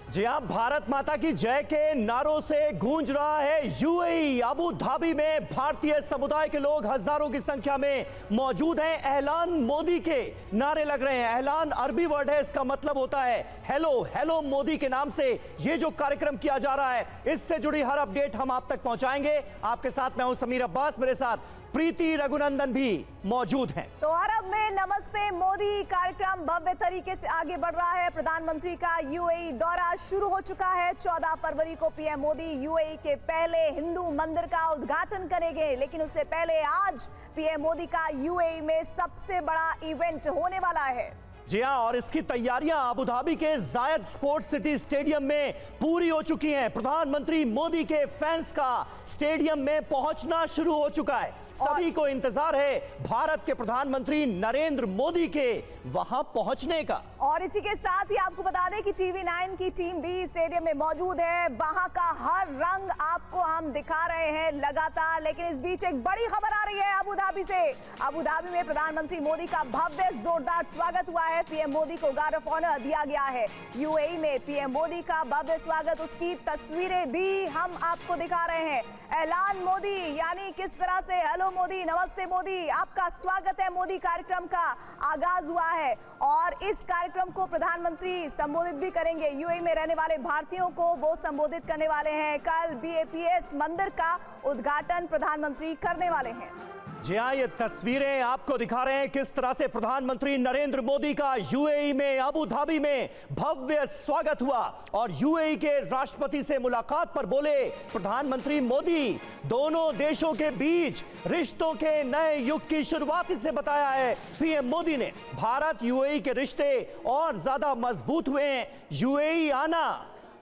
जी हां, भारत माता की जय के नारों से गूंज रहा है यूएई। अबू धाबी में भारतीय समुदाय के लोग हजारों की संख्या में मौजूद हैं। ऐलान मोदी के नारे लग रहे हैं। ऐलान अरबी वर्ड है, इसका मतलब होता है हेलो। हेलो मोदी के नाम से ये जो कार्यक्रम किया जा रहा है, इससे जुड़ी हर अपडेट हम आप तक पहुंचाएंगे। आपके साथ मैं हूं समीर अब्बास, मेरे साथ प्रीति रघुनंदन भी मौजूद हैं। तो अरब में नमस्ते मोदी कार्यक्रम भव्य तरीके से आगे बढ़ रहा है। प्रधानमंत्री का यूएई दौरा शुरू हो चुका है। 14 फरवरी को पीएम मोदी यूएई के पहले हिंदू मंदिर का उद्घाटन करेंगे, लेकिन उससे पहले आज पीएम मोदी का यूएई में सबसे बड़ा इवेंट होने वाला है। जी हां, और इसकी तैयारियां अबू धाबी के जायद स्पोर्ट्स सिटी स्टेडियम में पूरी हो चुकी हैं। प्रधानमंत्री मोदी के फैंस का स्टेडियम में पहुंचना शुरू हो चुका है। सभी को इंतजार है भारत के प्रधानमंत्री नरेंद्र मोदी के वहां पहुंचने का। और इसी के साथ ही आपको बता दें कि टीवी9 की टीम भी स्टेडियम में मौजूद है। वहां का हर रंग आपको हम दिखा रहे हैं लगातार। लेकिन इस बीच एक बड़ी खबर आ रही है अबू धाबी से। अबू धाबी में प्रधानमंत्री मोदी का भव्य जोरदार स्वागत हुआ है। पीएम मोदी को गार्ड ऑफ ऑनर दिया गया है। यूएई में पीएम मोदी का भव्य स्वागत, उसकी तस्वीरें भी हम आपको दिखा रहे हैं। ऐलान मोदी यानी किस तरह से हेलो मोदी, नमस्ते मोदी, आपका स्वागत है मोदी कार्यक्रम का आगाज हुआ है। और इस कार्यक्रम को प्रधानमंत्री संबोधित भी करेंगे। यूएई में रहने वाले भारतीयों को वो संबोधित करने वाले हैं। कल बीएपीएस मंदिर का उद्घाटन प्रधानमंत्री करने वाले हैं। जी हां, ये तस्वीरें आपको दिखा रहे हैं किस तरह से प्रधानमंत्री नरेंद्र मोदी का यूएई में अबू धाबी में भव्य स्वागत हुआ। और यूएई के राष्ट्रपति से मुलाकात पर बोले प्रधानमंत्री मोदी, दोनों देशों के बीच रिश्तों के नए युग की शुरुआत इसे बताया है पीएम मोदी ने। भारत यूएई के रिश्ते और ज्यादा मजबूत हुए हैं। यूएई आना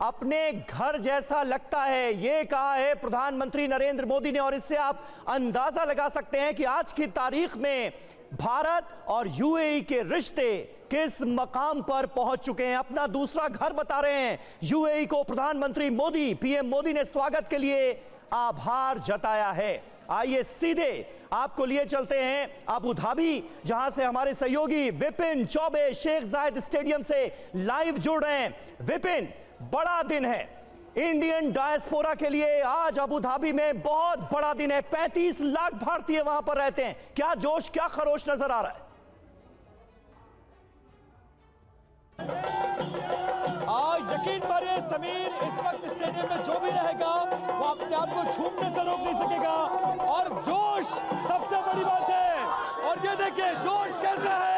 अपने घर जैसा लगता है, ये कहा है प्रधानमंत्री नरेंद्र मोदी ने। और इससे आप अंदाजा लगा सकते हैं कि आज की तारीख में भारत और यूएई के रिश्ते किस मकाम पर पहुंच चुके हैं। अपना दूसरा घर बता रहे हैं यूएई को प्रधानमंत्री मोदी। पीएम मोदी ने स्वागत के लिए आभार जताया है। आइए सीधे आपको लिए चलते हैं अबू धाबी, जहां से हमारे सहयोगी विपिन चौबे शेख जायद स्टेडियम से लाइव जुड़ रहे हैं। विपिन, बड़ा दिन है इंडियन डायस्पोरा के लिए। आज अबू धाबी में बहुत बड़ा दिन है। 35 लाख भारतीय वहां पर रहते हैं। क्या जोश, क्या खरोश नजर आ रहा है? यकीन मानिए समीर, इस वक्त स्टेडियम में जो भी रहेगा वो अपने आप को झूमने से रोक नहीं सकेगा। और जोश सबसे बड़ी बात है। और ये देखिए जोश कैसा है।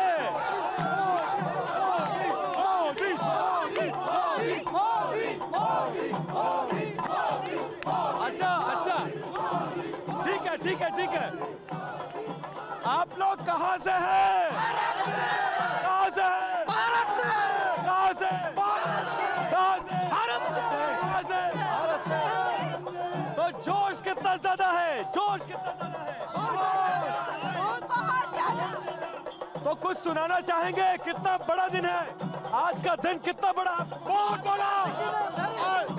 अच्छा, ठीक है। आप लोग कहां से हैं? कहां से हैं? भारत से। कहां से? भारत से। तो जोश कितना ज्यादा है? तो कुछ सुनाना चाहेंगे? कितना बड़ा दिन है आज का दिन, कितना बड़ा? बहुत बड़ा,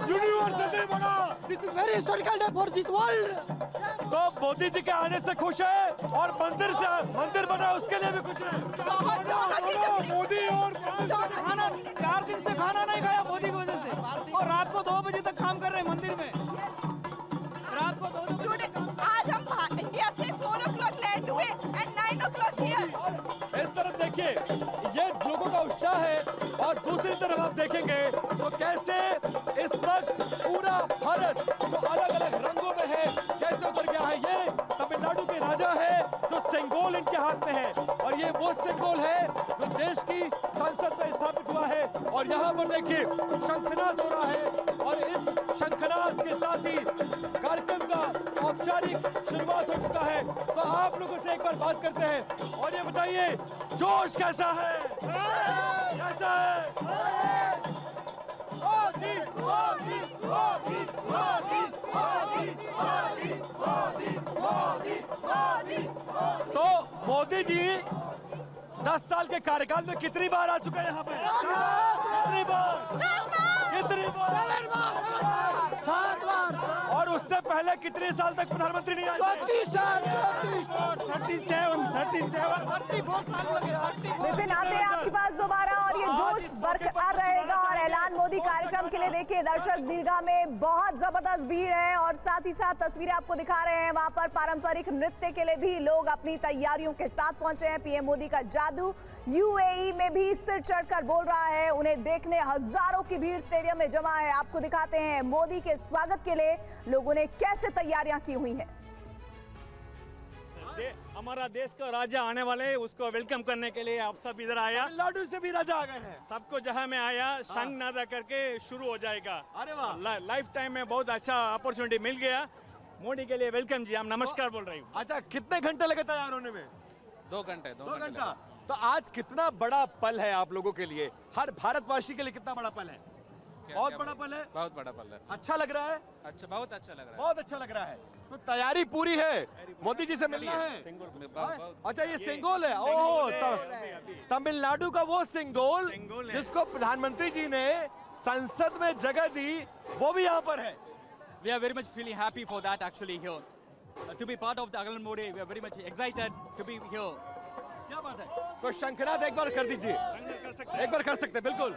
यूनिवर्सिटी बड़ा। This is very historical day for this world. तो मोदी जी के आने से खुश है और मंदिर बना उसके लिए भी खुश है। मोदी और खाना 4 दिन से खाना नहीं खाया मोदी की वजह से। और रात को 2 बजे तक काम कर रहे हैं मंदिर में। रात को 2 बजे आज हम इंडिया से 4 o'clock लैंड हुए एंड 9 o'clock हियर। इस तरफ देखिए, ये लोगों का उत्साह है। और दूसरी तरफ आप देखेंगे तो कैसे इस वक्त पूरा भारत जो अलग अलग रंगों में है कैसे उतर गया है। ये तमिलनाडु के राजा है जो सेंगोल इनके हाथ में है। और ये वो सेंगोल है जो देश की संसद में स्थापित हुआ है। और यहाँ पर देखिए शंखनाद हो रहा है। और इस शंखनाद के साथ ही कार्यक्रम का औपचारिक शुरुआत हो चुका है। तो आप लोगों से एक बार बात करते हैं और ये बताइए जोश कैसा है? कैसा है? मोदी, मोदी, मोदी, मोदी, मोदी, मोदी, मोदी, मोदी, मोदी। तो मोदी जी 10 साल के कार्यकाल में कितनी बार आ चुके हैं यहाँ पे? कितनी बार? 7 बार। और उससे पहले पहले कितने साल तक प्रधानमंत्री नहीं आए? 34 साल 34 विपिन आते हैं आपके पास दोबारा और ये जोश बरकरार रहेगा और ऐलान मोदी कार्यक्रम के लिए देखिए दर्शक दीर्घा में बहुत जबरदस्त भीड़ है और साथ ही साथ तस्वीरें आपको दिखा रहे हैं वहां पर पारंपरिक नृत्य के लिए भी लोग अपनी तैयारियों के साथ पहुंचे हैं। पीएम मोदी का जादू यूएई में भी सिर चढ़कर बोल रहा है, उन्हें देखने हजारों की भीड़ स्टेडियम में जमा है। आपको दिखाते हैं मोदी के स्वागत के लिए लोगों ने कैसे तैयारियां की हुई हैं। हमारा देश का राजा आने वाले हैं, उसको वेलकम करने के लिए आप सब इधर आया। तमिलनाडु से भी राजा आ गए हैं। सबको जहां में आया संग नादा करके शुरू हो जाएगा। अरे वाह। लाइफ टाइम में बहुत अच्छा अपॉर्चुनिटी मिल गया। मोदी के लिए वेलकम जी, हम नमस्कार बोल रही हूँ। अच्छा, कितने घंटे लगे तैयार होने में? 2 घंटे 2 घंटा। तो आज कितना बड़ा पल है आप लोगों के लिए, हर भारतवासी के लिए कितना बड़ा पल है? बहुत बड़ा पल है। बहुत बड़ा पल है। अच्छा लग रहा है? अच्छा, बहुत अच्छा लग रहा है। बहुत अच्छा लग रहा है। तो तैयारी पूरी है, मोदी जी से मिलना है। अच्छा, ये सिंगोल है। ओह, तमिलनाडु का वो सिंगोल जिसको प्रधानमंत्री जी ने संसद में जगह दी, वो भी यहाँ पर है। We are very much feeling happy for that actually here. To be part of the Agarwal Modi, we are very much excited to be here. क्या बात है? तो शंखनाद एक बार कर दीजिए। एक बार कर सकते हैं, बिल्कुल।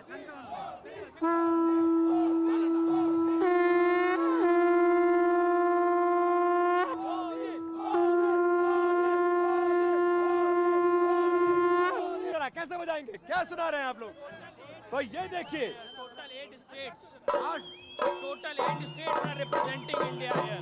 कैसे बजाएंगे, क्या सुना रहे हैं आप लोग? तो ये देखिए, total 8 states are representing India here.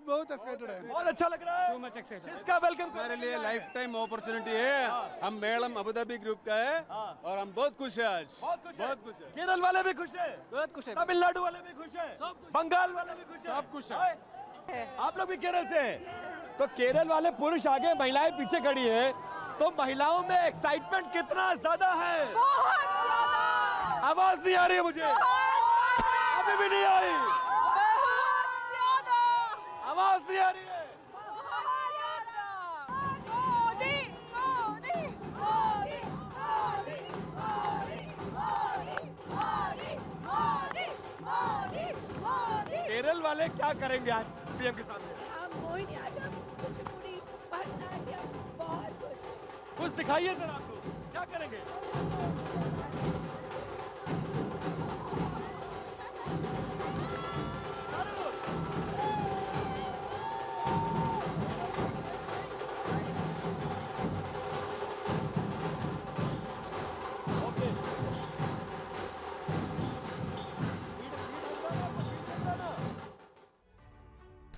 बहुत एक्साइटेड है। बहुत अच्छा लग रहा है। Too much excited. किसका वेलकम हमारे लिए लाइफ टाइम अपॉर्चुनिटी है। हम मेलम अबुधाबी ग्रुप का है और हम बहुत खुश हैं आज। बहुत खुश है। केरल वाले भी खुश है, बहुत खुश है। तमिलनाडु वाले भी खुश है, बंगाल वाले भी खुश है, सब खुश है। आप लोग भी केरल से हैं। तो केरल वाले पुरुष आगे, महिलाएं पीछे खड़ी है। तो महिलाओं में एक्साइटमेंट कितना ज्यादा है? आवाज नहीं आ रही है मुझे, अभी भी नहीं आई, आवाज नहीं आ रही है। केरल वाले क्या करेंगे आज पीएम के सामने? कुछ दिखाइए सर, आपको क्या करेंगे?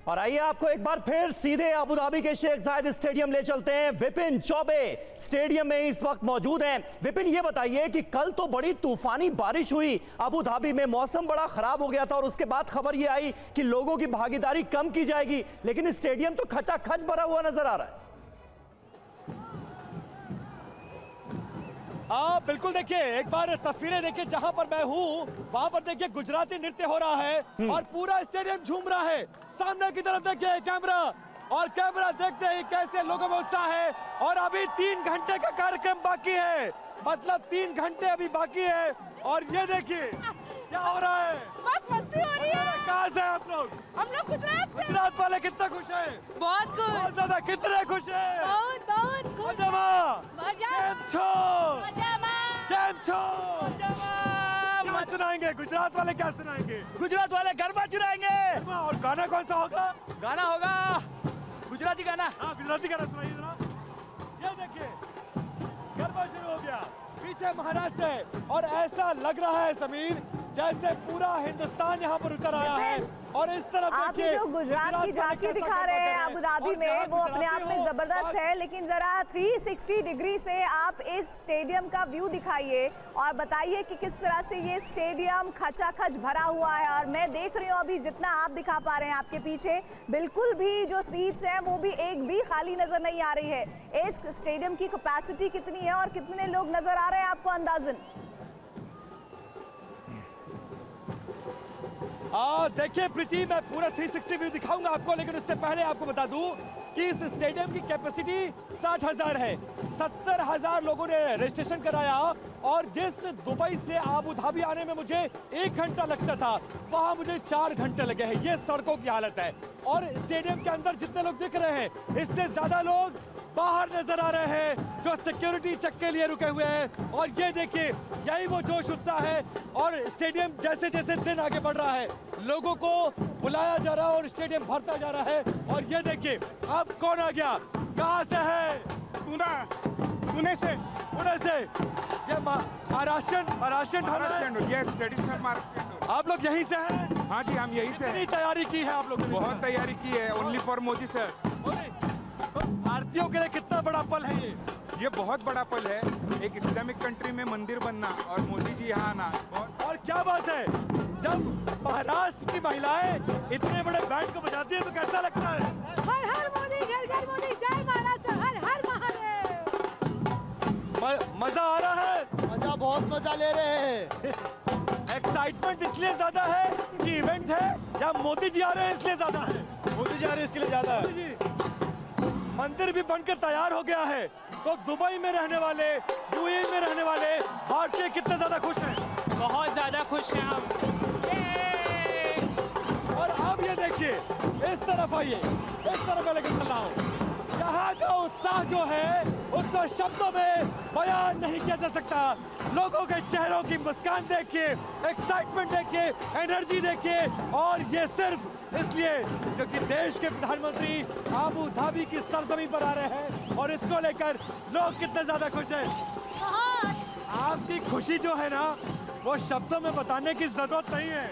और आइए आपको एक बार फिर सीधे अबू धाबी के शेख जायद स्टेडियम ले चलते हैं। विपिन चौबे स्टेडियम में इस वक्त मौजूद हैं। विपिन, ये बताइए कि कल तो बड़ी तूफानी बारिश हुई अबू धाबी में, मौसम बड़ा खराब हो गया था और उसके बाद खबर ये आई कि लोगों की भागीदारी कम की जाएगी, लेकिन स्टेडियम तो खचाखच भरा हुआ नजर आ रहा है। हाँ बिल्कुल, देखिए एक बार तस्वीरें देखिए, जहां पर मैं हूँ वहां पर देखिए गुजराती नृत्य हो रहा है और पूरा स्टेडियम झूम रहा है। सामने की तरफ देखिए कैमरा, और कैमरा देखते ही कैसे लोगों में उत्साह है। और अभी 3 घंटे का कार्यक्रम बाकी है, मतलब 3 घंटे अभी बाकी है। और ये देखिए क्या हो रहा है, बस मस्ती हो रही है। कहाँ से आप लोग? हम लोग गुजरात से। गुजरात वाले कितना खुश है? बहुत खुश। बहुत ज्यादा, कितने खुश है? बहुत खुश। केम छो? क्या सुनाएंगे गुजरात वाले, क्या सुनाएंगे? गुजरात वाले गरबा चुराएंगे। और गाना कौन सा होगा? गाना होगा गुजराती गाना। हाँ, गुजराती गाना सुनाइए जरा। ये देखिए गरबा शुरू हो गया, पीछे महाराष्ट्र है और ऐसा लग रहा है समीर जैसे पूरा हिंदुस्तान यहाँ पर उतर आया है। और इस तरफ आप जो गुजरात की झांकी दिखा रहे हैं अबू धाबी में, वो अपने आप में जबरदस्त है, लेकिन जरा 360 डिग्री से आप इस स्टेडियम का व्यू दिखाइए और बताइए कि किस तरह से ये स्टेडियम खचाखच भरा हुआ है। और मैं देख रही हूँ अभी जितना आप दिखा पा रहे हैं, आपके पीछे बिल्कुल भी जो सीट्स हैं वो भी एक भी खाली नजर नहीं आ रही है। इस स्टेडियम की कैपेसिटी कितनी है और कितने लोग नजर आ रहे हैं आपको अंदाजन? देखिए प्रीति, मैं पूरा 360 व्यू दिखाऊंगा आपको, लेकिन उससे पहले आपको बता दूं कि इस स्टेडियम की कैपेसिटी 60,000 है। 70,000 लोगों ने रजिस्ट्रेशन कराया और जिस दुबई से आबू धाबी आने में मुझे 1 घंटा लगता था, वहां मुझे 4 घंटे लगे हैं। ये सड़कों की हालत है। और स्टेडियम के अंदर जितने लोग दिख रहे हैं, इससे ज्यादा लोग बाहर नजर आ रहे हैं जो सिक्योरिटी चेक के लिए रुके हुए हैं। और ये देखिए, यही वो जोश उत्साह है। और स्टेडियम जैसे जैसे दिन आगे बढ़ रहा है, लोगों को बुलाया जा रहा है और स्टेडियम भरता जा रहा है। और ये देखिए, अब कौन आ गया, कहां से है? पुणे से। पुणे से। ये महाराष्ट्र। Yes, traditional Maharashtra. आप लोग यहीं से हैं? हाँ जी, हम यहीं से कितनी तैयारी की है आप लोगों ने? बहुत तैयारी की है, ओनली फॉर मोदी सर। भारतीयों के लिए कितना बड़ा पल है ये बहुत बड़ा पल है, एक इस्लामिक कंट्री में मंदिर बनना और मोदी जी यहाँ आना। और क्या बात है, जब महाराष्ट्र की महिलाएं इतने बड़े बैंड को बजाती है तो कैसा लगता है? हर हर मोदी, घर घर मोदी, जय महाराष्ट्र, हर हर महादेव। मजा आ रहा है? मजा, बहुत मजा ले रहे हैं। एक्साइटमेंट इसलिए ज्यादा है कि इवेंट है, या मोदी जी आ रहे हैं इसलिए ज्यादा है? मोदी जी आ रहे हैं इसके लिए ज्यादा है। मोदी जी, मंदिर भी बनकर तैयार हो गया है, तो दुबई में रहने वाले, यूएई में रहने वाले भारतीय कितने ज्यादा खुश हैं? बहुत ज्यादा खुश हैं हम। और अब ये देखिए, इस तरफ आइए, इस तरफ मैं लेकर चल रहा हूँ। यहाँ का उत्साह जो है, उसको शब्दों में बयान नहीं किया जा सकता। लोगों के चेहरों की मुस्कान देखिए, एक्साइटमेंट देखिए, एनर्जी देखिए। और ये सिर्फ इसलिए क्योंकि देश के प्रधानमंत्री आबू धाबी की सरजमीन पर आ रहे हैं, और इसको लेकर लोग कितने ज्यादा खुश हैं। आपकी खुशी जो है ना, वो शब्दों में बताने की जरूरत नहीं है।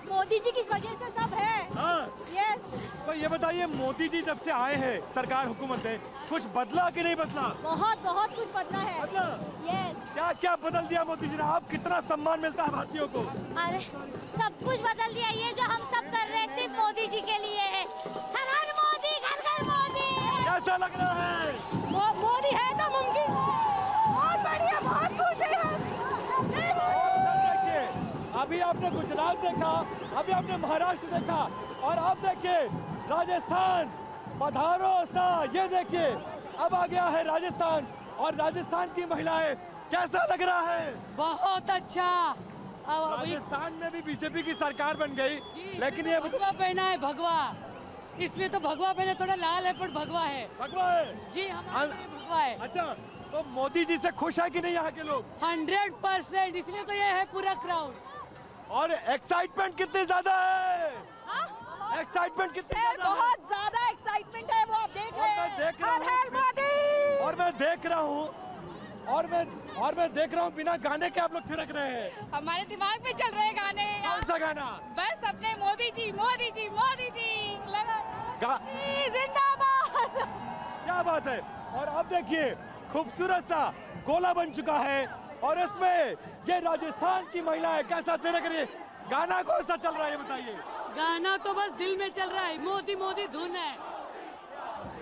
मोदी जी की वजह से सब है। हाँ। यस। तो ये बताइए, मोदी जी जब से आए हैं सरकार हुकूमत में, कुछ बदला कि नहीं बदला? बहुत बहुत कुछ बदला है। बदला? यस। क्या क्या बदल दिया मोदी जी ने? आप कितना सम्मान मिलता है भारतीयों को? अरे सब कुछ बदल दिया। ये जो हम सब कर रहे हैं सिर्फ मोदी जी के लिए है। हर हर मोदी, घर घर मोदी। कैसा लग रहा है? मोदी है तो मुमकिन। बहुत बढ़िया, बहुत खुश है हम। देखिए, अभी आपने गुजरात देखा, अभी आपने महाराष्ट्र देखा, और अब देखिए राजस्थान। पधारो सा, ये देखिए अब आ गया है राजस्थान, और राजस्थान की महिलाएं, कैसा लग रहा है? बहुत अच्छा। राजस्थान में भी बीजेपी की सरकार बन गई, लेकिन ये भगवा पहना है, भगवा, इसलिए तो भगवा पहने, थोड़ा लाल है पर भगवा है। भगवा है जी, हमारे लिए भगवा है। अच्छा, तो मोदी जी से खुश है कि नहीं यहाँ के लोग? 100%, इसलिए तो ये है पूरा क्राउड। और एक्साइटमेंट कितनी ज्यादा है? एक्साइटमेंट कितनी ज्यादा है? बहुत ज्यादा एक्साइटमेंट है, वो आप देख रहे हैं। हर हर मोदी। और मैं देख रहा हूँ, और मैं देख रहा हूँ, बिना गाने के आप लोग थिरक रहे हैं। हमारे दिमाग में चल रहे गाने। कौन सा गाना? बस अपने मोदी जी, मोदी जी, मोदी जी लगा। गा- जिंदाबाद। क्या बात है। और अब देखिए, खूबसूरत सा गोला बन चुका है, और इसमें ये राजस्थान की महिलाएं कैसा थिरक रही है। गाना कौन सा चल रहा है, ये बताइए। गाना तो बस दिल में चल रहा है, मोदी मोदी धुन है।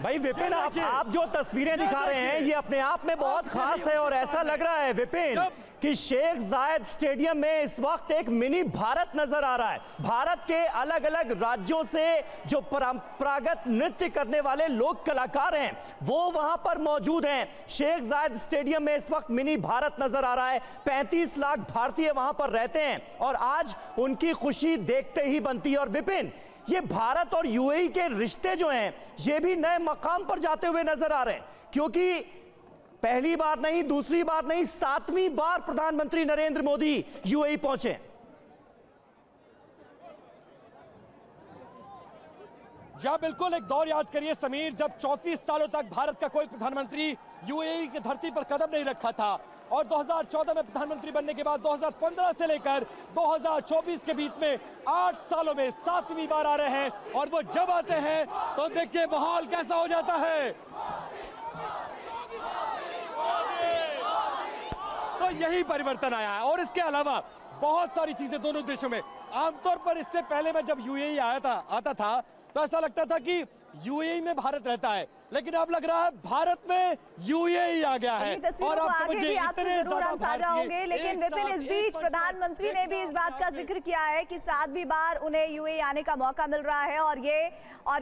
भाई विपिन, आप जो तस्वीरें दिखा रहे हैं, ये अपने आप में बहुत खास है। और ऐसा लग रहा है विपिन कि शेख जायद स्टेडियम में इस वक्त एक मिनी भारत नजर आ रहा है। भारत के अलग अलग राज्यों से जो परंपरागत नृत्य करने वाले लोग, कलाकार हैं, वो वहां पर मौजूद हैं। शेख जायद स्टेडियम में इस वक्त मिनी भारत नजर आ रहा है। 35 लाख भारतीय वहां पर रहते हैं, और आज उनकी खुशी देखते ही बनती है। और विपिन, ये भारत और यूएई के रिश्ते जो हैं, ये भी नए मकाम पर जाते हुए नजर आ रहे हैं, क्योंकि पहली बार नहीं, दूसरी बार नहीं, 7वीं बार प्रधानमंत्री नरेंद्र मोदी यूएई पहुंचे। या बिल्कुल, एक दौर याद करिए समीर, जब 34 सालों तक भारत का कोई प्रधानमंत्री यूएई की धरती पर कदम नहीं रखा था, और 2014 में प्रधानमंत्री बनने के बाद 2015 से लेकर 2024 के बीच में 8 सालों में 7वीं बार आ रहे हैं। और वो जब आते हैं तो देखिए माहौल कैसा हो जाता है। तो यही परिवर्तन आया है, और इसके अलावा बहुत सारी चीजें दोनों देशों में। आमतौर पर इससे पहले मैं जब यूएई आता था तो ऐसा लगता था कि यूएई में भारत रहता है, लेकिन अब लग रहा है भारत में यूएई आ गया है। और आगे भी आपसे जरूर हम साझा होंगे, लेकिन विपिन, इस बीच प्रधानमंत्री ने भी इस बात का जिक्र किया है कि 7वीं बार उन्हें यूएई आने का मौका मिल रहा है, और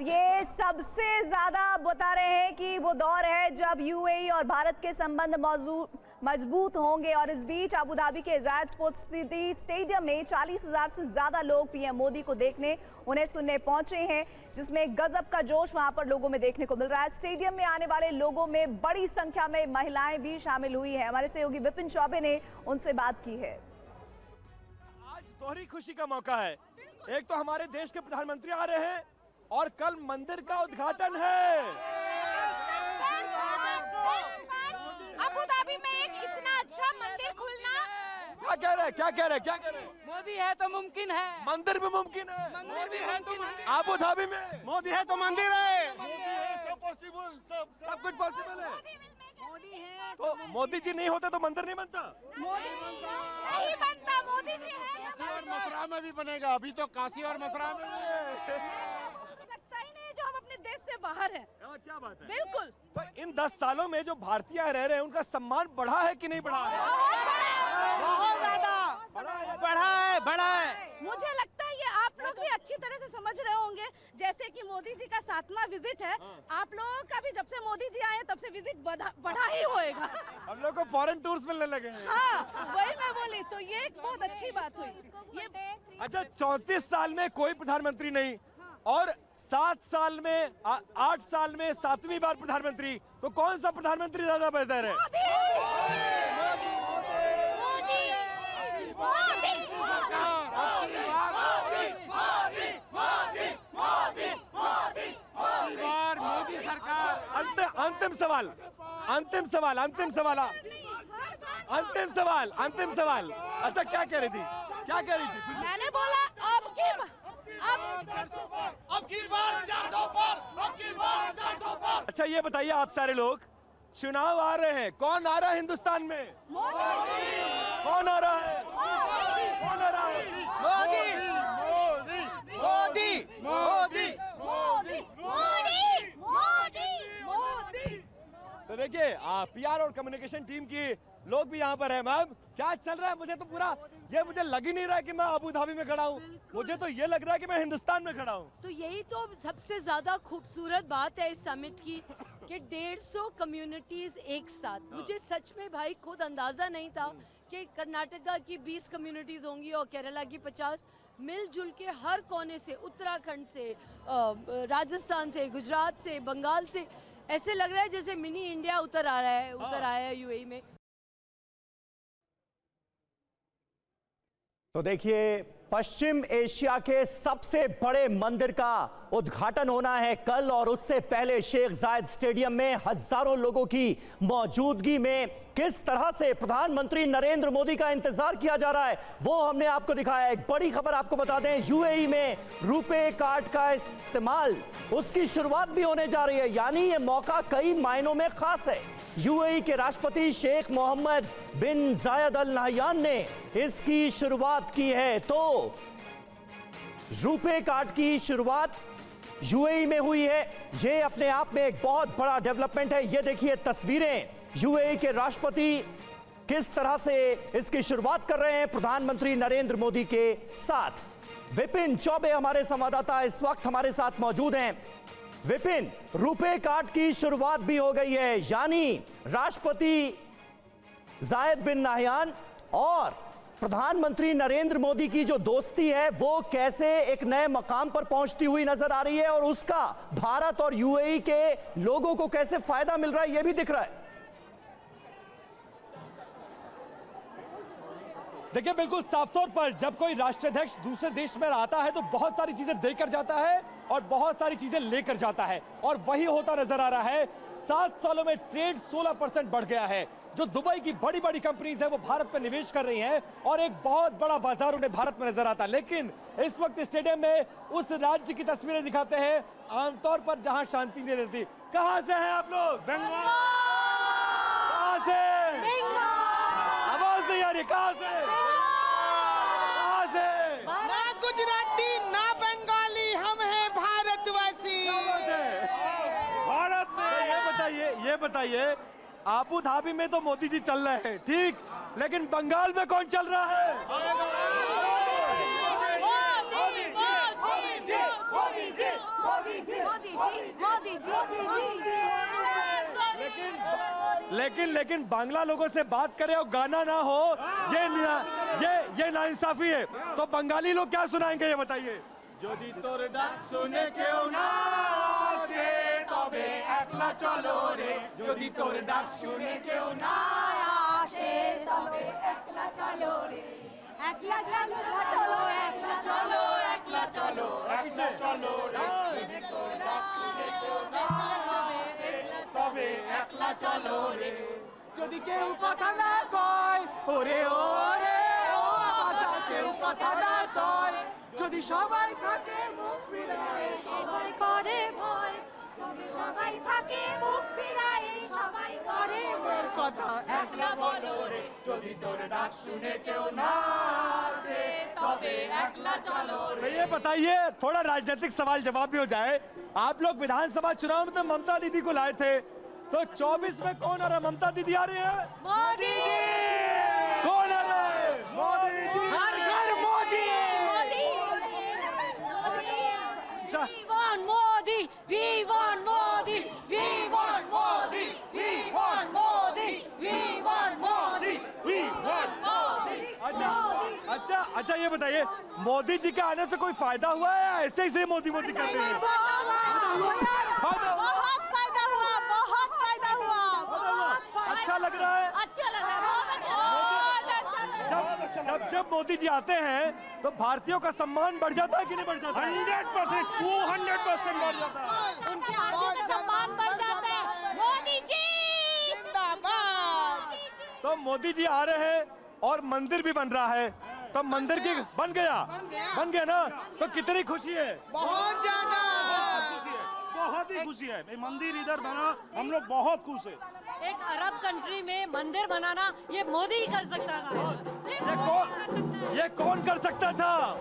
ये सबसे ज्यादा बता रहे हैं कि वो दौर है जब यूएई और भारत के संबंध मजबूत होंगे। और इस बीच अबू धाबी के ज़ायद स्पोर्ट्स सिटी स्टेडियम में 40,000 से ज्यादा लोग पीएम मोदी को देखने, उन्हें सुनने पहुंचे हैं, जिसमें गजब का जोश वहां पर लोगों में देखने को मिल रहा है। स्टेडियम में आने वाले लोगों में बड़ी संख्या में महिलाएं भी शामिल हुई हैं। हमारे सहयोगी विपिन चौबे ने उनसे बात की है। आज दोहरी खुशी का मौका है, एक तो हमारे देश के प्रधानमंत्री आ रहे हैं और कल मंदिर का उद्घाटन है। अबू धाबी में एक इतना अच्छा मंदिर खुलना। क्या कह रहे हैं? मोदी है तो मुमकिन है, मंदिर भी मुमकिन है, मंदिर भी मुमकिन है। अबू धाबी में मोदी है तो मंदिर है, सब कुछ पॉसिबल है। तो मोदी जी नहीं होते तो मंदिर नहीं बनता। मोदी नहीं बनता, मोदी जी है। काशी और मथुरा में भी बनेगा, अभी तो काशी और मथुरा में लगता ही नहीं जो हम अपने देश से बाहर हैं। क्या बात है? बिल्कुल। तो इन 10 सालों में जो भारतीय रह रहे हैं उनका सम्मान बढ़ा है कि नहीं बढ़ा है? बहुत ज्यादा बढ़ा है। मुझे लगता है ये आप लोग भी अच्छी तरह से समझ रहे होंगे, जैसे कि मोदी जी का 7वां विजिट है। आप लोगों का भी जब से मोदी जी आए तब से विजिट बढ़ा ही होएगा। हम लोग को फॉरेन टूर्स मिलने लगे हैं। हाँ, वही मैं बोली, तो ये एक बहुत अच्छी बात हुई। ये अच्छा, 34 साल में कोई प्रधानमंत्री नहीं और 8 साल में 7वीं बार प्रधानमंत्री, तो कौन सा प्रधानमंत्री ज्यादा बेहतर है? मोदी सरकार। अंतिम सवाल। अच्छा, क्या कह रही थी? मैंने बोला अब की बार 400 पर। अच्छा, ये बताइए आप सारे लोग, चुनाव आ रहे हैं, कौन आ रहा है हिंदुस्तान में? कौन आ रहा है? मोदी। तो देखिए, पीआर और कम्युनिकेशन टीम की लोग भी यहाँ पर है। मैम, क्या चल रहा है? मुझे लग ही नहीं रहा है कि मैं अबू धाबी में खड़ा हूँ, मुझे तो ये लग रहा है कि मैं हिंदुस्तान में खड़ा हूँ। तो यही तो सबसे ज्यादा खूबसूरत बात है इस समिट की कि 150 कम्युनिटीज एक साथ। मुझे सच में भाई खुद अंदाजा नहीं था कि कर्नाटका की 20 कम्युनिटीज होंगी और केरला की 50, मिलजुल के हर कोने से, उत्तराखंड से, राजस्थान से, गुजरात से, बंगाल से, ऐसे लग रहा है जैसे मिनी इंडिया उतर आया है यूएई में। तो देखिए, पश्चिम एशिया के सबसे बड़े मंदिर का उद्घाटन होना है कल, और उससे पहले शेख जायद स्टेडियम में हजारों लोगों की मौजूदगी में किस तरह से प्रधानमंत्री नरेंद्र मोदी का इंतजार किया जा रहा है वो हमने आपको दिखाया। एक बड़ी खबर आपको बता दें, यूएई में रुपे कार्ड का इस्तेमाल, उसकी शुरुआत भी होने जा रही है, यानी ये मौका कई मायनों में खास है। यूएई के राष्ट्रपति शेख मोहम्मद बिन जायद अल नहयान ने इसकी शुरुआत की है। तो रुपे कार्ड की शुरुआत यूएई में हुई है, ये अपने आप में एक बहुत बड़ा डेवलपमेंट है। ये देखिए तस्वीरें, यूएई के राष्ट्रपति किस तरह से इसकी शुरुआत कर रहे हैं प्रधानमंत्री नरेंद्र मोदी के साथ। विपिन चौबे हमारे संवाददाता इस वक्त हमारे साथ मौजूद हैं। विपिन, रुपे कार्ड की शुरुआत भी हो गई है, यानी राष्ट्रपति जायद बिन नहयान और प्रधानमंत्री नरेंद्र मोदी की जो दोस्ती है वो कैसे एक नए मकाम पर पहुंचती हुई नजर आ रही है, और उसका भारत और यूएई के लोगों को कैसे फायदा मिल रहा है, यह भी दिख रहा है। देखिए, बिल्कुल साफ तौर पर जब कोई राष्ट्राध्यक्ष दूसरे देश में आता है तो बहुत सारी चीजें देकर जाता है और बहुत सारी चीजें लेकर जाता है, और वही होता नजर आ रहा है। 7 सालों में ट्रेड 16% बढ़ गया है। जो दुबई की बड़ी बड़ी कंपनीज है वो भारत में निवेश कर रही हैं और एक बहुत बड़ा बाजार उन्हें भारत में नजर आता है। लेकिन इस वक्त स्टेडियम में उस राज्य की तस्वीरें दिखाते हैं आमतौर पर जहां शांति नहीं रहती। कहां से हैं आप लोग? बंगाल। कहां से? आवाज नहीं आ रही, कहां से? ना गुजराती ना बंगाली, हम हैं भारतवासी। ये बताइए, आबू धाबी में तो मोदी जी चल रहे हैं, ठीक, लेकिन बंगाल में कौन चल रहा है? लेकिन बांग्ला लोगों से बात करें और गाना ना हो, ये नाइंसाफी है। तो बंगाली लोग क्या सुनाएंगे ये बताइए। যদি তোর ডাক শুনে কেউ না আসে তবে একলা চলো রে, যদি তোর ডাক শুনে কেউ না আসে তবে একলা চলো রে, একলা চলো চলো, একলা চলো, একলা চলো, একলা চলো রে, যদি তোর ডাক শুনে কেউ না আসে তবে একলা চলো রে। যদি কেউ কথা না কয় ওরে ওরে ও বাবা, কেউ কথা না কয়, যদি সবাই থাকে মুখ ফিরায় সবাই করে ভয়, যদি সবাই থাকে মুখ ফিরায় সবাই করে ভয়, কথা একলা বলো রে, যদি তোর ডাক শুনে কেউ না আসে তবে একলা চলো রে। ये बताइए, थोड़ा राजनीतिक सवाल जवाब भी हो जाए। आप लोग विधानसभा चुनाव में तो ममता दीदी को लाए थे, तो 24 में कौन आ रहा? ममता दीदी आ रही है? मोदी कौन आ रहा है? मोदी जी, हर घर Modi. We want Modi, we want Modi, we want Modi, we want Modi, we want Modi, we want Modi. अच्छा ये बताइए, मोदी जी के आने से कोई फायदा हुआ है या ऐसे ही मोदी मोदी कर रहे हैं? बहुत फायदा हुआ, बहुत फायदा हुआ, बहुत फायदा। अच्छा लग रहा है। अच्छा लग रहा है, जब मोदी जी आते हैं तो भारतीयों का सम्मान बढ़ जाता है कि नहीं बढ़ जाता? 100%, 200% बढ़ जाता है। उनके आदमी का सम्मान बढ़ जाता है। मोदी जी जिंदाबाद। तो मोदी जी आ रहे हैं और मंदिर भी बन रहा है, तो मंदिर की बन गया ना, तो कितनी खुशी है? बहुत ज्यादा बहुत ही खुशी है। ये मंदिर इधर बना, हम लोग बहुत खुश है। एक अरब कंट्री में मंदिर बनाना ये मोदी ही कर सकता था। ये कौन कर सकता था?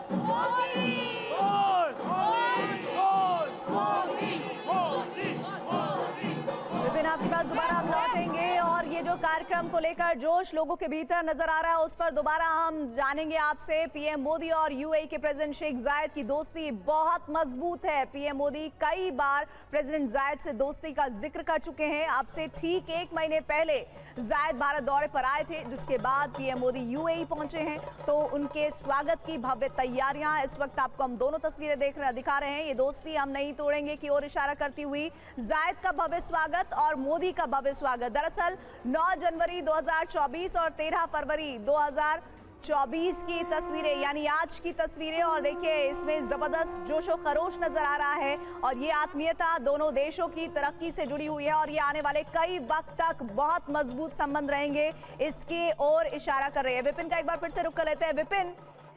विपिन, आपके पास दोबारा हम लौटेंगे और ये जो कार्यक्रम को लेकर जोश लोगों के भीतर नजर आ रहा है उस पर दोबारा हम जानेंगे आपसे। पीएम मोदी और यूएई के प्रेसिडेंट शेख जायद की दोस्ती बहुत मजबूत है। पीएम मोदी कई बार प्रेसिडेंट जायद से दोस्ती का जिक्र कर चुके हैं। अब से ठीक 1 महीने पहले जायद भारत दौरे पर आए थे, जिसके बाद पीएम मोदी यूएई पहुंचे हैं, तो उनके स्वागत की भव्य तैयारियां इस वक्त आपको हम दोनों तस्वीरें दिखा रहे हैं। ये दोस्ती हम नहीं तोड़ेंगे की ओर इशारा करती हुई जायद का भव्य स्वागत और मोदी का भव्य स्वागत। दरअसल 9 जनवरी 2024 और 13 फरवरी 2024 की तस्वीरें, यानी आज की तस्वीरें, और देखिए इसमें जबरदस्त जोशो खरोश नजर आ रहा है और ये आत्मीयता दोनों देशों की तरक्की से जुड़ी हुई है और ये आने वाले कई वक्त तक बहुत मजबूत संबंध रहेंगे, इसकी ओर इशारा कर रहे हैं। विपिन का एक बार फिर से रुक कर लेते हैं। विपिन,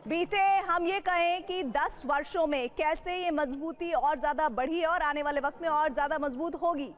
बीते हम ये कहें कि 10 वर्षों में कैसे ये मजबूती और ज्यादा बढ़ी है और आने वाले वक्त में और ज्यादा मजबूत होगी?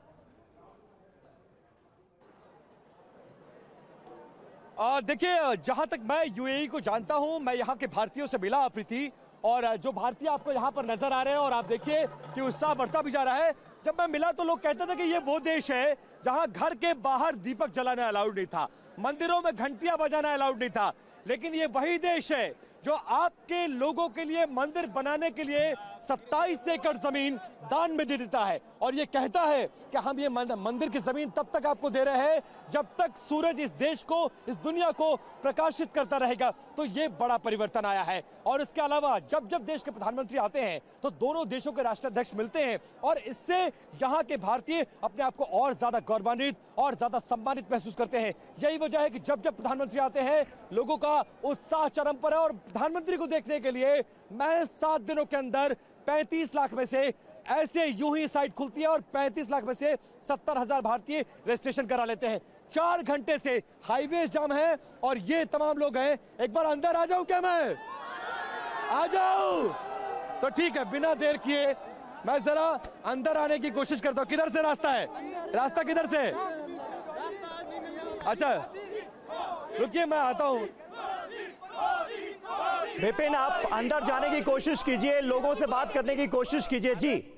देखिए, जहां तक मैं यूएई को जानता हूं, मैं यहां के भारतीयों से मिला प्रीति, और जो भारतीय आपको यहां पर नजर आ रहे हैं और आप देखिए कि उत्साह बढ़ता भी जा रहा है। जब मैं मिला तो लोग कहते थे कि ये वो देश है जहां घर के बाहर दीपक जलाना अलाउड नहीं था, मंदिरों में घंटियां बजाना अलाउड नहीं था, लेकिन ये वही देश है जो आपके लोगों के लिए मंदिर बनाने के लिए 27 एकड़ जमीन दान में दे देता है और ये कहता है कि हम ये मंदिर की जमीन तब तक आपको दे रहे हैं जब तक सूरज इस देश को, इस दुनिया को प्रकाशित करता रहेगा। तो ये बड़ा परिवर्तन आया है। और इसके अलावा जब जब देश के प्रधानमंत्री आते हैं तो दोनों देशों के राष्ट्राध्यक्ष मिलते हैं और इससे यहाँ के भारतीय अपने आप को और ज्यादा गौरवान्वित और ज्यादा सम्मानित महसूस करते हैं। यही वजह है कि जब जब प्रधानमंत्री आते हैं लोगों का उत्साह चरम पर है और प्रधानमंत्री को देखने के लिए महज 7 दिनों के अंदर 35 लाख में से ऐसे यूं ही साइट खुलती है और 35 लाख में से 70,000 भारतीय रजिस्ट्रेशन करा लेते हैं। 4 घंटे से हाईवे जाम है और ये तमाम लोग हैं। एक बार अंदर आ जाऊं क्या? मैं आ जाऊं? तो ठीक है, बिना देर किए मैं जरा अंदर आने की कोशिश करता हूं। किधर से रास्ता है? रास्ता किधर से? अच्छा रुकिए, मैं आता हूं। विपिन, आप अंदर जाने की कोशिश कीजिए, लोगों से बात करने की कोशिश कीजिए। जी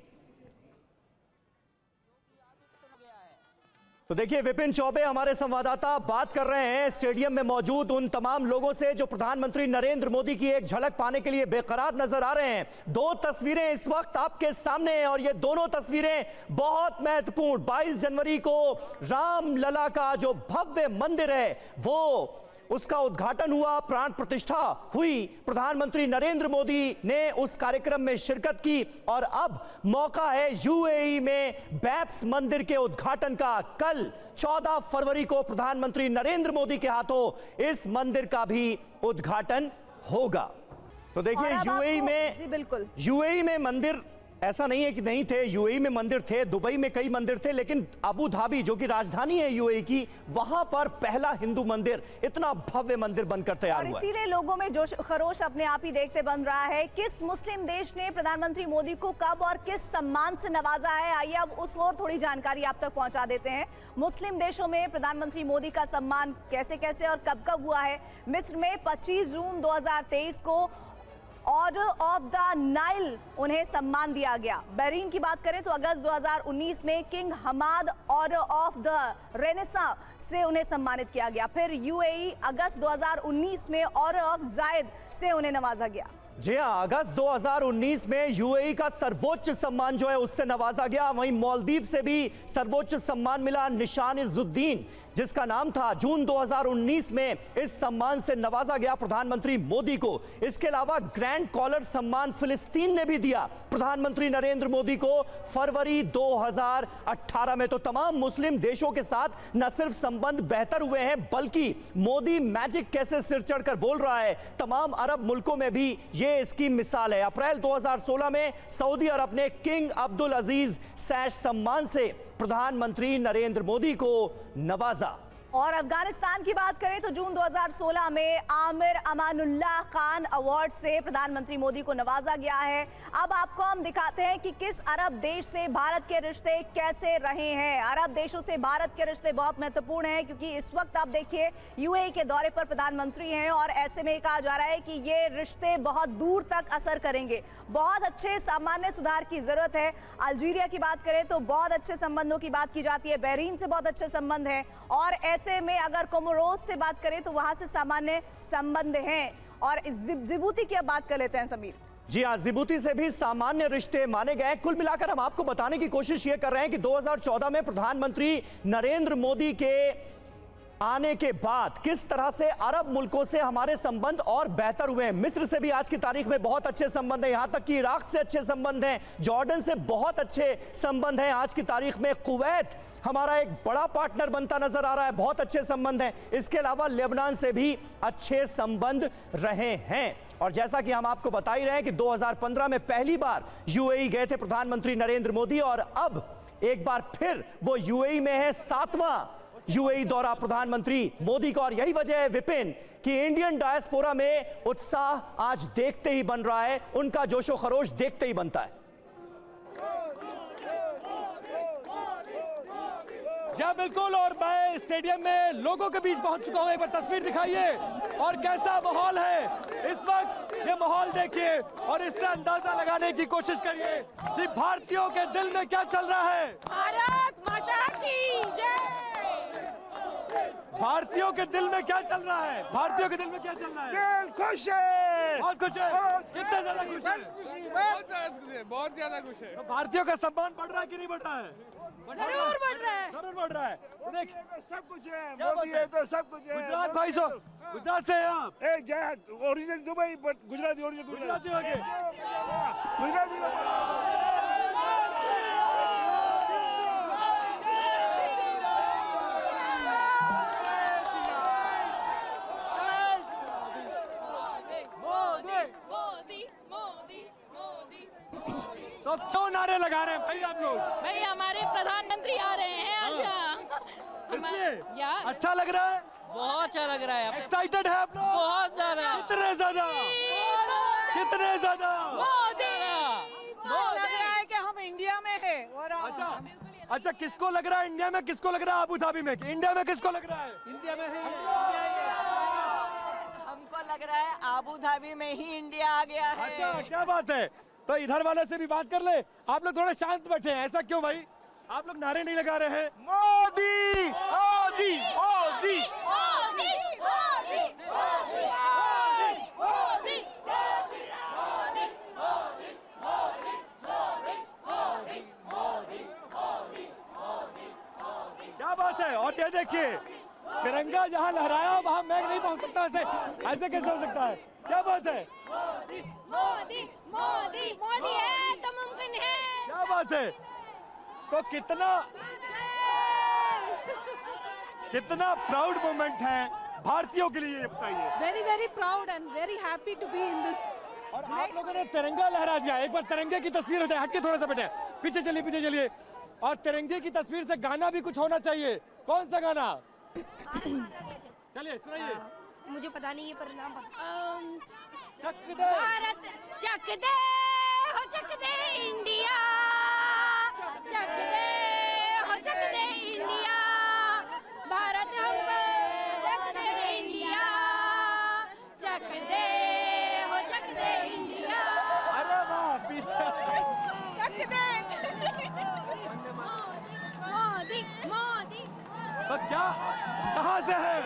तो देखिए विपिन चौबे हमारे संवाददाता बात कर रहे हैं स्टेडियम में मौजूद उन तमाम लोगों से जो प्रधानमंत्री नरेंद्र मोदी की एक झलक पाने के लिए बेकरार नजर आ रहे हैं। दो तस्वीरें इस वक्त आपके सामने हैं और ये दोनों तस्वीरें बहुत महत्वपूर्ण। 22 जनवरी को रामलला का जो भव्य मंदिर है वो उसका उद्घाटन हुआ, प्राण प्रतिष्ठा हुई। प्रधानमंत्री नरेंद्र मोदी ने उस कार्यक्रम में शिरकत की और अब मौका है यूएई में बैप्स मंदिर के उद्घाटन का। कल 14 फरवरी को प्रधानमंत्री नरेंद्र मोदी के हाथों इस मंदिर का भी उद्घाटन होगा। तो देखिए यूएई में, जी बिल्कुल, यूएई में मंदिर ऐसा नहीं है कि नहीं थे, यूएई में मंदिर थे, दुबई में कई मंदिर थे, लेकिन अबू धाबी जो कि राजधानी है यूएई की, वहां पर पहला हिंदू मंदिर, इतना भव्य मंदिर बनकर तैयार हुआ। इसीलिए लोगों में जोश खरोश अपने आप ही देखते बन रहा है। किस मुस्लिम देश ने प्रधानमंत्री मोदी को कब और किस सम्मान से नवाजा है, आइए अब उस और थोड़ी जानकारी आप तक पहुंचा देते हैं। मुस्लिम देशों में प्रधानमंत्री मोदी का सम्मान कैसे कैसे और कब कब हुआ है। मिस्र में 25 जून 2023 को ऑर्डर ऑफ द नाइल उन्हें सम्मान दिया गया। बहरीन की बात करें तो अगस्त 2019 में king Hamad order of the renaissance से उन्हें सम्मानित किया गया। फिर यूएई अगस्त 2019 में ऑर्डर ऑफ जायद से उन्हें नवाजा गया। जी हाँ, अगस्त 2019 में यूएई का सर्वोच्च सम्मान जो है उससे नवाजा गया। वहीं मालदीव से भी सर्वोच्च सम्मान मिला, निशान-ए-जुद्दीन जिसका नाम था। जून 2019 में इस सम्मान से नवाजा गया प्रधानमंत्री मोदी को। इसके अलावा ग्रैंड कॉलर सम्मान फिलिस्तीन ने भी दिया प्रधानमंत्री नरेंद्र मोदी को फरवरी 2018 में। तो तमाम मुस्लिम देशों के साथ न सिर्फ संबंध बेहतर हुए हैं बल्कि मोदी मैजिक कैसे सिर चढ़कर बोल रहा है, तमाम अरब मुल्कों में भी ये इसकी मिसाल है। अप्रैल 2016 में सऊदी अरब ने किंग अब्दुल अजीज सैश सम्मान से प्रधानमंत्री नरेंद्र मोदी को नवाजा। और अफगानिस्तान की बात करें तो जून 2016 में आमिर अमानुल्लाह खान अवार्ड से प्रधानमंत्री मोदी को नवाजा गया है। अब आपको हम दिखाते हैं कि किस अरब देश से भारत के रिश्ते कैसे रहे हैं। अरब देशों से भारत के रिश्ते बहुत महत्वपूर्ण हैं क्योंकि इस वक्त आप देखिए यूएई के दौरे पर प्रधानमंत्री हैं और ऐसे में कहा जा रहा है कि ये रिश्ते बहुत दूर तक असर करेंगे। बहुत अच्छे सामान्य सुधार की जरूरत है। अल्जीरिया की बात करें तो बहुत अच्छे संबंधों की बात की जाती है, बहरीन से बहुत अच्छे संबंध हैं और ऐसे में अगर कोमोरोस से बात करें तो वहां से सामान्य संबंध हैं। और जिबूती की अब बात कर लेते हैं समीर। जी हाँ, जिबूती से भी सामान्य रिश्ते माने गए। कुल मिलाकर हम आपको बताने की कोशिश ये कर रहे हैं कि 2014 में प्रधानमंत्री नरेंद्र मोदी के आने के बाद किस तरह से अरब मुल्कों से हमारे संबंध और बेहतर हुए हैं। मिस्र से भी आज की तारीख में बहुत अच्छे संबंध हैं, यहां तक कि इराक से अच्छे संबंध हैं, जॉर्डन से बहुत अच्छे संबंध हैं आज की तारीख में। कुवैत हमारा एक बड़ा पार्टनर बनता नजर आ रहा है, बहुत अच्छे संबंध हैं। इसके अलावा लेबनान से भी अच्छे संबंध रहे हैं। और जैसा कि हम आपको बता ही रहे हैं कि 2015 में पहली बार यूएई गए थे प्रधानमंत्री नरेंद्र मोदी और अब एक बार फिर वो यूएई में है। 7वां यूएई दौरा प्रधानमंत्री मोदी का और यही वजह है विपिन कि इंडियन डायस्पोरा में उत्साह आज देखते ही बन रहा है, उनका जोशो खरोश देखते ही बनता है। जी बिल्कुल, और मैं स्टेडियम में लोगों के बीच पहुंच चुका हूं। एक बार तस्वीर दिखाइए और कैसा माहौल है इस वक्त, ये माहौल देखिए और इससे अंदाजा लगाने की कोशिश करिए कि भारतीयों के दिल में क्या चल रहा है। भारत माता की जय। भारतीयों के दिल में क्या चल रहा है, भारतीयों के दिल में क्या चल रहा है? दिल खुश है, बहुत खुश है, कितना ज्यादा खुश है? बहुत ज्यादा खुश है। तो भारतीयों का सम्मान बढ़ रहा है कि नहीं बढ़ रहा है? जरूर बढ़ रहा है, जरूर बढ़ रहा है। तो देख सब कुछ है, मोदी है तो सब कुछ है। गुजरात भाई साहब, गुजरात से हैं आप? एक जय original Dubai but Gujarati original Gujarati हो गए। गुजराती तो क्यों नारे लगा रहे हैं भाई आप लोग? भाई हमारे प्रधानमंत्री आ रहे हैं आज। इसलिए यार अच्छा लग रहा है, बहुत अच्छा लग रहा है, एक्साइटेड है आप लोग? बहुत ज्यादा, कितने ज्यादा, कितने ज्यादा? लग रहा है कि हम इंडिया में हैं। और अच्छा किसको लग रहा है इंडिया में, किसको लग रहा है अबू धाबी में? इंडिया में किसको लग रहा है? इंडिया में है, हमको लग रहा है अबू धाबी में ही इंडिया आ गया है। अच्छा क्या बात है। तो इधर वाले से भी बात कर ले। आप लोग थोड़े शांत बैठे हैं, ऐसा क्यों भाई? आप लोग नारे नहीं लगा रहे हैं। मोदी मोदी मोदी मोदी मोदी मोदी मोदी क्या बात है। और ये देखिए, तिरंगा जहां लहराया वहां मैं नहीं पहुंच सकता। ऐसे कैसे हो सकता है? क्या बात है। मोदी मोदी मोदी है तो मुमकिन है। क्या बात है। तो कितना प्राउड मोमेंट है भारतीयों के लिए, ये बताइए। Very very proud and very happy to be in this. और आप लोगों ने तिरंगा लहरा दिया। एक बार तिरंगे की तस्वीर हटाए, हटके थोड़ा सा बेटे, पीछे चलिए। और तिरंगे की तस्वीर से गाना भी कुछ होना चाहिए। कौन सा गाना? चलिए सुनाइए। मुझे पता नहीं, ये परिणाम चक दे भारत चक दे हो चक दे इंडिया, चक दे हो चक दे इंडिया, भारत हमको चक दे इंडिया, चक दे हो चक दे इंडिया। अरे वाह, पीछे मोदी मोदी। तो क्या, कहाँ से है?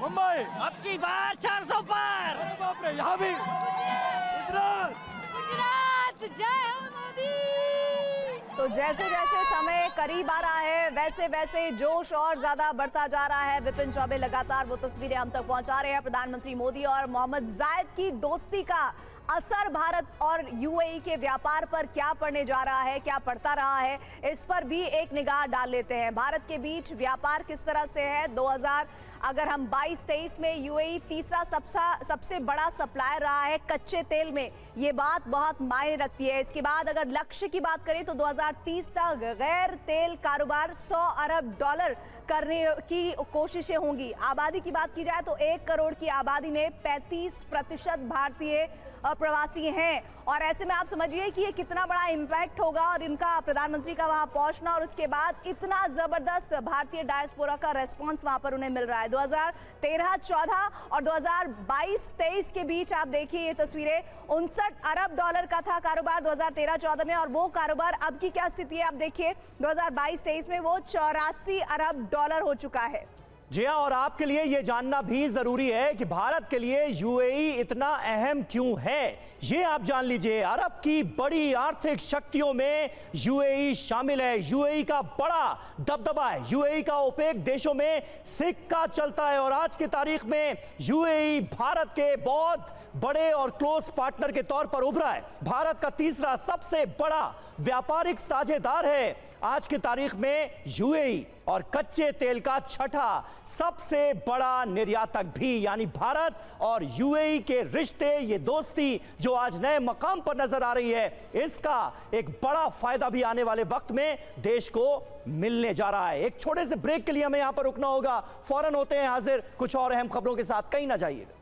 मुंबई। अब की बार 400 पार। अरे बाप रे, यहाँ भी गुजरात। गुजरात जय हो मोदी। तो जैसे जैसे समय करीब आ रहा है वैसे वैसे जोश और ज्यादा बढ़ता जा रहा है। विपिन चौबे लगातार वो तस्वीरें हम तक पहुंचा रहे हैं। प्रधानमंत्री मोदी और मोहम्मद जायद की दोस्ती का असर भारत और यूएई के व्यापार पर क्या पड़ने जा रहा है, क्या पड़ता रहा है, इस पर भी एक निगाह डाल लेते हैं। भारत के बीच व्यापार किस तरह से है। 2000 अगर हम 22-23 में यूएई तीसरा सबसे बड़ा सप्लायर रहा है कच्चे तेल में, ये बात बहुत मायने रखती है। इसके बाद अगर लक्ष्य की बात करें तो 2030 तक गैर तेल कारोबार $100 अरब करने की कोशिशें होंगी। आबादी की बात की जाए तो 1 करोड़ की आबादी में 35% भारतीय प्रवासी हैं और ऐसे में आप समझिए कि ये कितना बड़ा इम्पैक्ट होगा और इनका प्रधानमंत्री का वहां पहुंचना और उसके बाद इतना जबरदस्त भारतीय डायस्पोरा का रेस्पॉन्स वहां पर उन्हें मिल रहा है। 2013-14 और 2022-23 के बीच आप देखिए ये तस्वीरें, $59 अरब का था कारोबार 2013-14 में और वो कारोबार अब की क्या स्थिति है आप देखिए 2022-23 में वो $84 अरब हो चुका है। जी हाँ, और आपके लिए यह जानना भी जरूरी है कि भारत के लिए यूएई इतना अहम क्यों है। ये आप जान लीजिए, अरब की बड़ी आर्थिक शक्तियों में यूएई शामिल है। यूएई का बड़ा दबदबा है, यूएई का ओपेक देशों में सिक्का चलता है और आज की तारीख में यूएई भारत के बहुत बड़े और क्लोज पार्टनर के तौर पर उभरा है। भारत का तीसरा सबसे बड़ा व्यापारिक साझेदार है आज की तारीख में यूएई और कच्चे तेल का छठा सबसे बड़ा निर्यातक भी। यानी भारत और यूएई के रिश्ते, ये दोस्ती जो आज नए मकाम पर नजर आ रही है, इसका एक बड़ा फायदा भी आने वाले वक्त में देश को मिलने जा रहा है। एक छोटे से ब्रेक के लिए हमें यहां पर रुकना होगा, फौरन होते हैं हाजिर कुछ और अहम खबरों के साथ, कहीं ना जाइएगा।